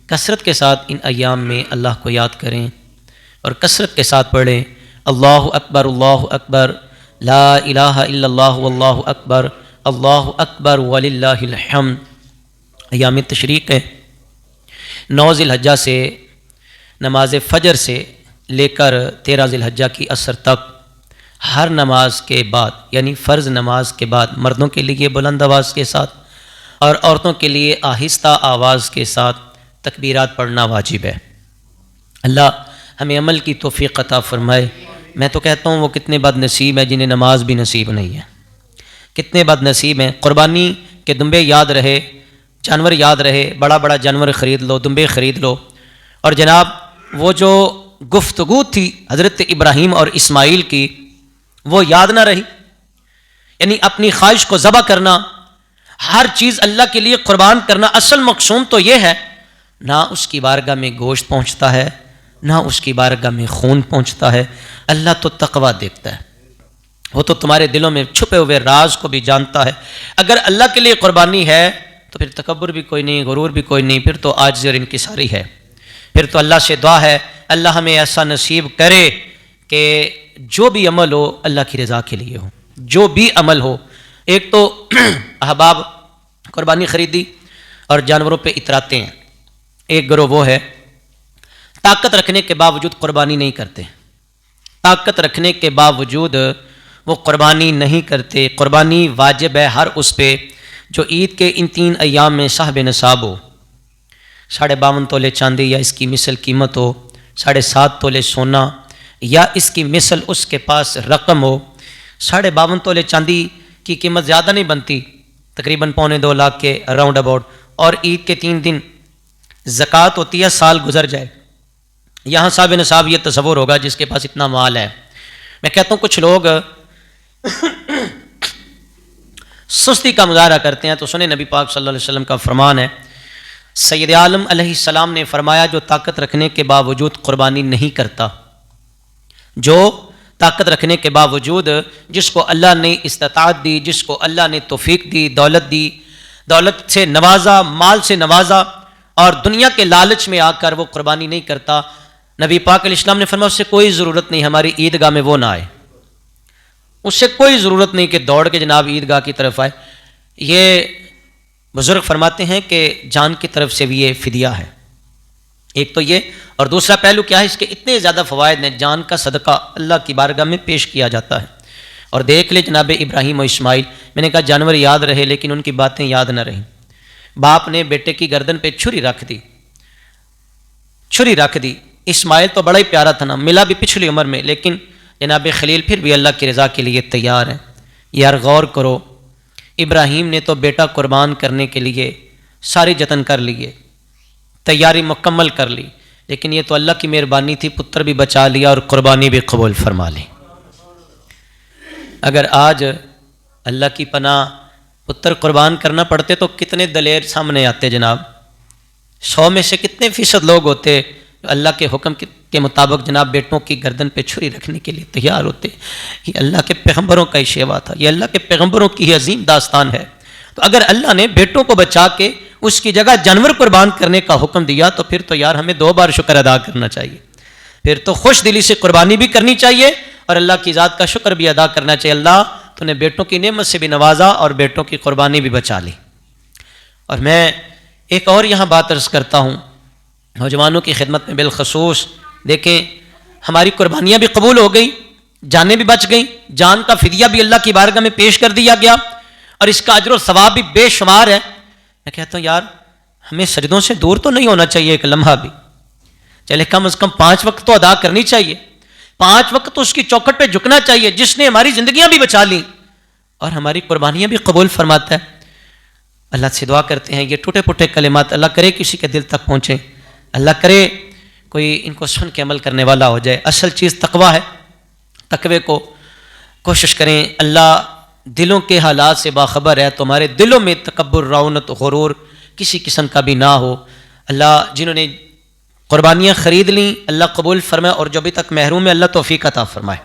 کثرت کے ساتھ ان ایام میں اللہ کو یاد کریں اور کثرت کے ساتھ پڑھیں اللہ اکبر لا الہ الا اللہ واللہ اکبر وللہ الحمد۔ ایام تشریق ہے، 9 ذی الحجہ سے نماز فجر سے لے کر 13 ذی الحجہ کی عصر تک ہر نماز کے بعد، یعنی فرض نماز کے بعد مردوں کے لیے بلند آواز کے ساتھ اور عورتوں کے لیے آہستہ آواز کے ساتھ تکبیرات پڑھنا واجب ہے۔ اللہ ہمیں عمل کی توفیق عطا فرمائے۔ میں تو کہتا ہوں وہ کتنے بد نصیب ہیں جنہیں نماز بھی نصیب نہیں ہے، کتنے بد نصیب ہیں۔ قربانی کے دمبے یاد رہے، جانور یاد رہے، بڑا بڑا جانور خرید لو، دمبے خرید لو، اور جناب وہ جو گفتگو تھی حضرت ابراہیم اور اسماعیل کی وہ یاد نہ رہی، یعنی اپنی خواہش کو ذبح کرنا، ہر چیز اللہ کے لیے قربان کرنا، اصل مقصود تو یہ ہے، نہ اس کی بارگاہ میں گوشت پہنچتا ہے نہ اس کی بارگاہ میں خون پہنچتا ہے۔ اللہ تو تقویٰ دیکھتا ہے، وہ تو تمہارے دلوں میں چھپے ہوئے راز کو بھی جانتا ہے۔ اگر اللہ کے لیے قربانی ہے تو پھر تکبر بھی کوئی نہیں، غرور بھی کوئی نہیں، پھر تو عاجزی اور انکساری ہے۔ پھر تو اللہ سے دعا ہے اللہ ہمیں ایسا نصیب کرے کہ جو بھی عمل ہو اللہ کی رضا کے لیے ہو، جو بھی عمل ہو۔ ایک تو احباب قربانی خریدی اور جانوروں پہ اتراتے ہیں، ایک گروہ وہ ہے طاقت رکھنے کے باوجود قربانی نہیں کرتے، طاقت رکھنے کے باوجود وہ قربانی نہیں کرتے۔ قربانی واجب ہے ہر اس پہ جو عید کے ان 3 ایام میں صاحب نصاب ہو، 52.5 تولے چاندی یا اس کی مثل قیمت ہو، 7.5 تولے سونا یا اس کی مثل اس کے پاس رقم ہو۔ 52.5 تولے چاندی کی قیمت زیادہ نہیں بنتی، تقریباً 2.25 لاکھ کے راؤنڈ اباؤٹ، اور عید کے 3 دن زکوٰۃ ہوتی ہے، سال گزر جائے۔ یہاں صاحب نصاب یہ تصور ہوگا جس کے پاس اتنا مال ہے۔ میں کہتا ہوں کچھ لوگ سستی کا مظاہرہ کرتے ہیں، تو سنیں نبی پاک صلی اللہ علیہ وسلم کا فرمان ہے، سید عالم علیہ السلام نے فرمایا جو طاقت رکھنے کے باوجود قربانی نہیں کرتا، جو طاقت رکھنے کے باوجود، جس کو اللہ نے استطاعت دی، جس کو اللہ نے توفیق دی، دولت سے نوازا، مال سے نوازا، اور دنیا کے لالچ میں آ کر وہ قربانی نہیں کرتا، نبی پاک علیہ السلام نے فرمایا اس سے کوئی ضرورت نہیں ہماری عیدگاہ میں وہ نہ آئے، اس سے کوئی ضرورت نہیں کہ دوڑ کے جناب عیدگاہ کی طرف آئے۔ یہ بزرگ فرماتے ہیں کہ جان کی طرف سے بھی یہ فدیہ ہے، ایک تو یہ، اور دوسرا پہلو کیا ہے، اس کے اتنے زیادہ فوائد ہیں، جان کا صدقہ اللہ کی بارگاہ میں پیش کیا جاتا ہے۔ اور دیکھ لے جناب ابراہیم و اسماعیل، میں نے کہا جانور یاد رہے لیکن ان کی باتیں یاد نہ رہیں۔ باپ نے بیٹے کی گردن پہ چھری رکھ دی، اسماعیل تو بڑا ہی پیارا تھا نا، ملا بھی پچھلی عمر میں، لیکن جناب خلیل پھر بھی اللہ کی رضا کے لیے تیار ہیں۔ یار غور کرو، ابراہیم نے تو بیٹا قربان کرنے کے لیے سارے جتن کر لیے، تیاری مکمل کر لی، لیکن یہ تو اللہ کی مہربانی تھی، پتر بھی بچا لیا اور قربانی بھی قبول فرما لی۔ اگر آج اللہ کی پناہ پتر قربان کرنا پڑتے تو کتنے دلیر سامنے آتے جناب، 100 میں سے کتنے فیصد لوگ ہوتے اللہ کے حکم کے مطابق جناب بیٹوں کی گردن پہ چھری رکھنے کے لیے تیار ہوتے۔ یہ اللہ کے پیغمبروں کا ہی شیوا تھا، یہ اللہ کے پیغمبروں کی عظیم داستان ہے۔ تو اگر اللہ نے بیٹوں کو بچا کے اس کی جگہ جانور قربان کرنے کا حکم دیا تو پھر تو یار ہمیں 2 بار شکر ادا کرنا چاہیے، پھر تو خوش دلی سے قربانی بھی کرنی چاہیے اور اللہ کی ذات کا شکر بھی ادا کرنا چاہیے، اللہ تو نے بیٹوں کی نعمت سے بھی نوازا اور بیٹوں کی قربانی بھی بچا لی۔ اور میں ایک اور یہاں بات عرض کرتا ہوں نوجوانوں کی خدمت میں بالخصوص، دیکھیں ہماری قربانیاں بھی قبول ہو گئی، جانیں بھی بچ گئیں، جان کا فدیہ بھی اللہ کی بارگاہ میں پیش کر دیا گیا اور اس کا اجر و ثواب بھی بے شمار ہے۔ میں کہتا ہوں یار ہمیں سجدوں سے دور تو نہیں ہونا چاہیے ایک لمحہ بھی، چلے کم از کم 5 وقت تو ادا کرنی چاہیے، 5 وقت تو اس کی چوکھٹ پہ جھکنا چاہیے جس نے ہماری زندگیاں بھی بچا لیں اور ہماری قربانیاں بھی قبول فرماتا ہے۔ اللہ سے دعا کرتے ہیں یہ ٹوٹے پھوٹے کلمات اللہ کرے کسی کے دل تک پہنچیں، اللہ کرے کوئی ان کو سن کے عمل کرنے والا ہو جائے۔ اصل چیز تقویٰ ہے، تقوی کو کوشش کریں، اللہ دلوں کے حالات سے باخبر ہے، تو ہمارے دلوں میں تکبر، رعونت، غرور کسی قسم کا بھی نہ ہو۔ اللہ جنہوں نے قربانیاں خرید لیں اللہ قبول فرمائے، اور جو ابھی تک محروم ہے اللہ توفیق عطا فرمائے۔